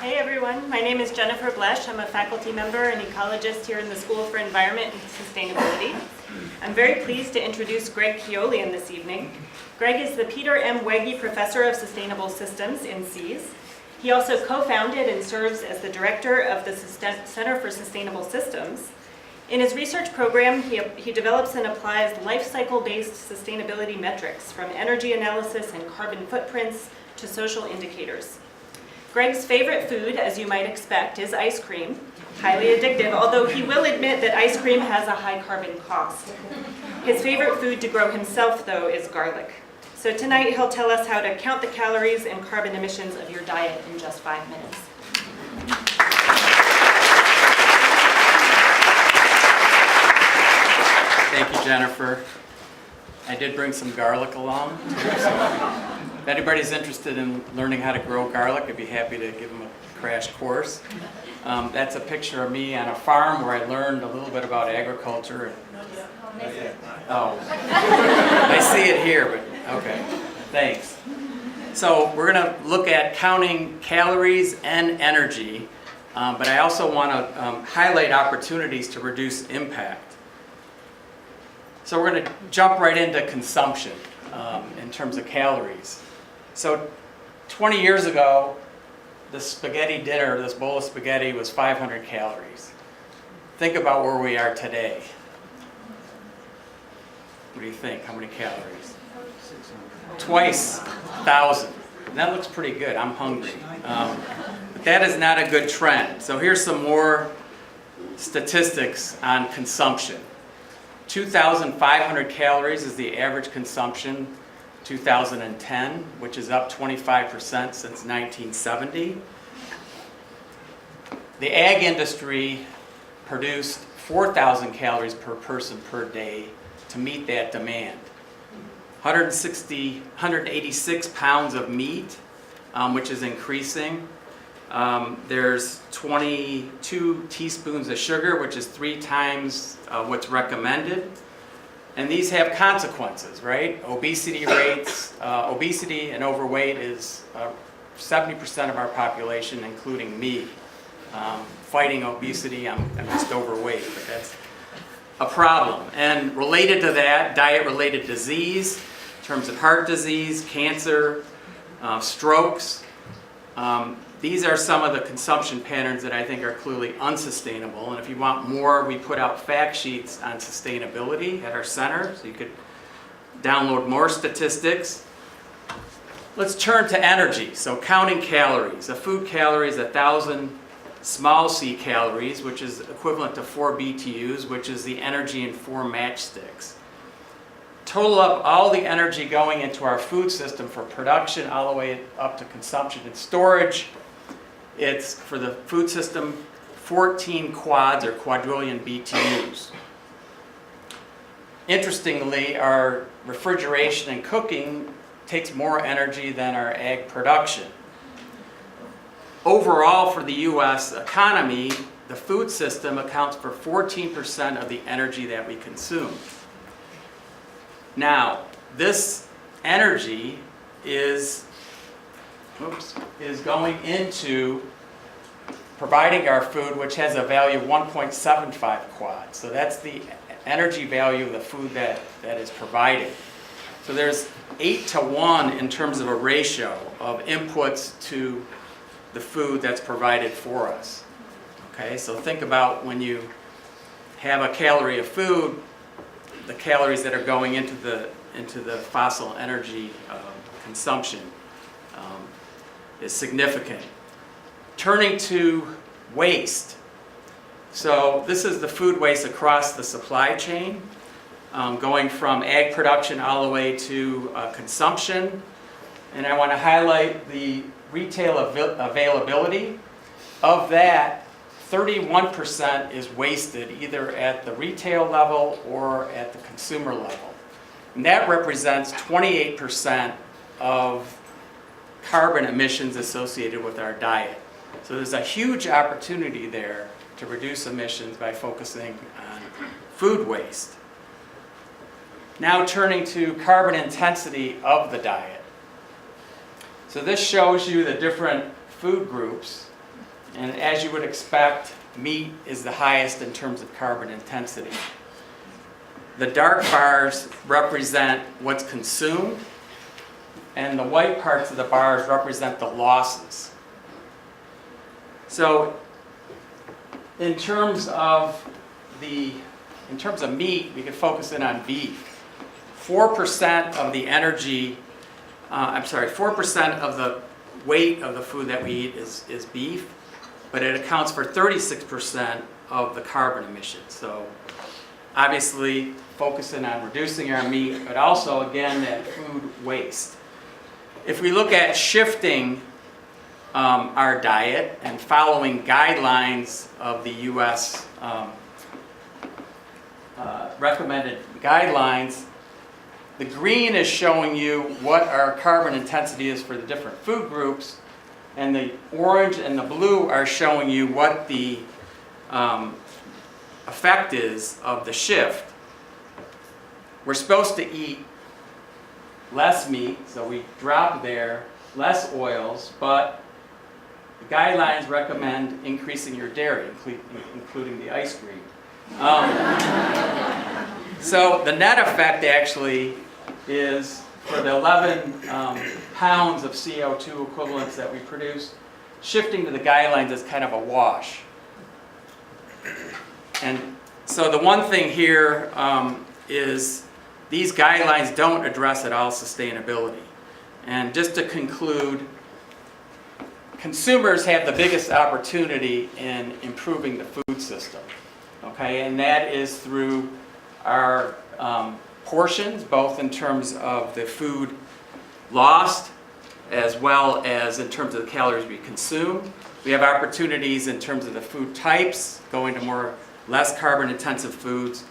Hey everyone, my name is Jennifer Blesch. I'm a faculty member and ecologist here in the School for Environment and Sustainability. I'm very pleased to introduce Greg Keoleian this evening. Greg is the Peter M. Wege Professor of Sustainable Systems in SEAS. He also co-founded and serves as the director of the Center for Sustainable Systems. In his research program, he develops and applies life cycle-based sustainability metrics from energy analysis and carbon footprints to social indicators. Greg's favorite food, as you might expect, is ice cream, highly addictive, although he will admit that ice cream has a high carbon cost. His favorite food to grow himself, though, is garlic. So tonight he'll tell us how to count the calories and carbon emissions of your diet in just 5 minutes. Thank you, Jennifer. I did bring some garlic along. If anybody's interested in learning how to grow garlic, I'd be happy to give them a crash course. That's a picture of me on a farm where I learned a little bit about agriculture. Oh, I see it here, but okay, thanks. So we're going to look at counting calories and energy, but I also want to highlight opportunities to reduce impact. So we're going to jump right into consumption in terms of calories. So 20 years ago, the spaghetti dinner, this bowl of spaghetti, was 500 calories. Think about where we are today. What do you think? How many calories? Twice 1,000. That looks pretty good. I'm hungry. But that is not a good trend. So here's some more statistics on consumption. 2,500 calories is the average consumption 2010, which is up 25% since 1970. The ag industry produced 4,000 calories per person per day to meet that demand. 186 pounds of meat, which is increasing. There's 22 teaspoons of sugar, which is 3 times what's recommended. And these have consequences, right? Obesity rates, obesity and overweight is 70% of our population, including me. Fighting obesity, I'm just overweight, but that's a problem. And related to that, diet-related disease, in terms of heart disease, cancer, strokes. These are some of the consumption patterns that I think are clearly unsustainable. And if you want more, we put out fact sheets on sustainability at our center, so you could download more statistics. Let's turn to energy. So counting calories. A food calorie is 1,000 small c calories, which is equivalent to 4 BTUs, which is the energy in 4 matchsticks. Total up all the energy going into our food system for production all the way up to consumption and storage. It's, for the food system, 14 quads or quadrillion BTUs. Interestingly, our refrigeration and cooking takes more energy than our ag production. Overall, for the U.S. economy, the food system accounts for 14% of the energy that we consume. Now, this energy is going into providing our food, which has a value of 1.75 quads. So that's the energy value of the food that is provided. So there's 8 to 1 in terms of a ratio of inputs to the food that's provided for us. Okay, so think about when you have a calorie of food, the calories that are going into the fossil energy consumption is significant. Turning to waste. So this is the food waste across the supply chain, going from ag production all the way to consumption. And I want to highlight the retail availability. Of that, 31% is wasted either at the retail level or at the consumer level. And that represents 28% of carbon emissions associated with our diet. So there's a huge opportunity there to reduce emissions by focusing on food waste. Now turning to carbon intensity of the diet. So this shows you the different food groups And as you would expect, meat is the highest in terms of carbon intensity. The dark bars represent what's consumed, and the white parts of the bars represent the losses. So in terms of meat, we can focus in on beef. 4% of the energy, 4% of the weight of the food that we eat is beef, but it accounts for 36% of the carbon emissions. So obviously focusing on reducing our meat, but also again that food waste. If we look at shifting our diet and following guidelines of the U.S. Recommended guidelines, the green is showing you what our carbon intensity is for the different food groups, and the orange and the blue are showing you what the effect is of the shift. We're supposed to eat less meat, so we drop there, less oils, but the guidelines recommend increasing your dairy, including the ice cream. So the net effect actually is, for the 11 pounds of CO2 equivalents that we produce, shifting to the guidelines is kind of a wash. And so the one thing here is these guidelines don't address at all sustainability. And just to conclude, consumers have the biggest opportunity in improving the food system, okay? And that is through our portions, both in terms of the food lost as well as in terms of the calories we consume. We have opportunities in terms of the food types, going to less carbon intensive foods.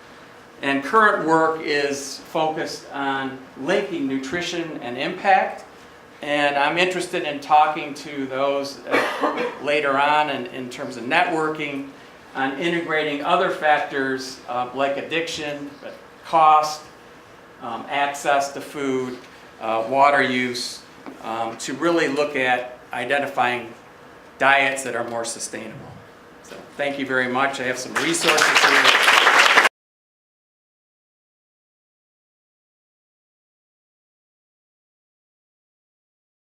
And current work is focused on linking nutrition and impact. And I'm interested in talking to those later on in terms of networking, on integrating other factors like addiction, cost, access to food, water use, to really look at identifying diets that are more sustainable. So thank you very much. I have some resources here.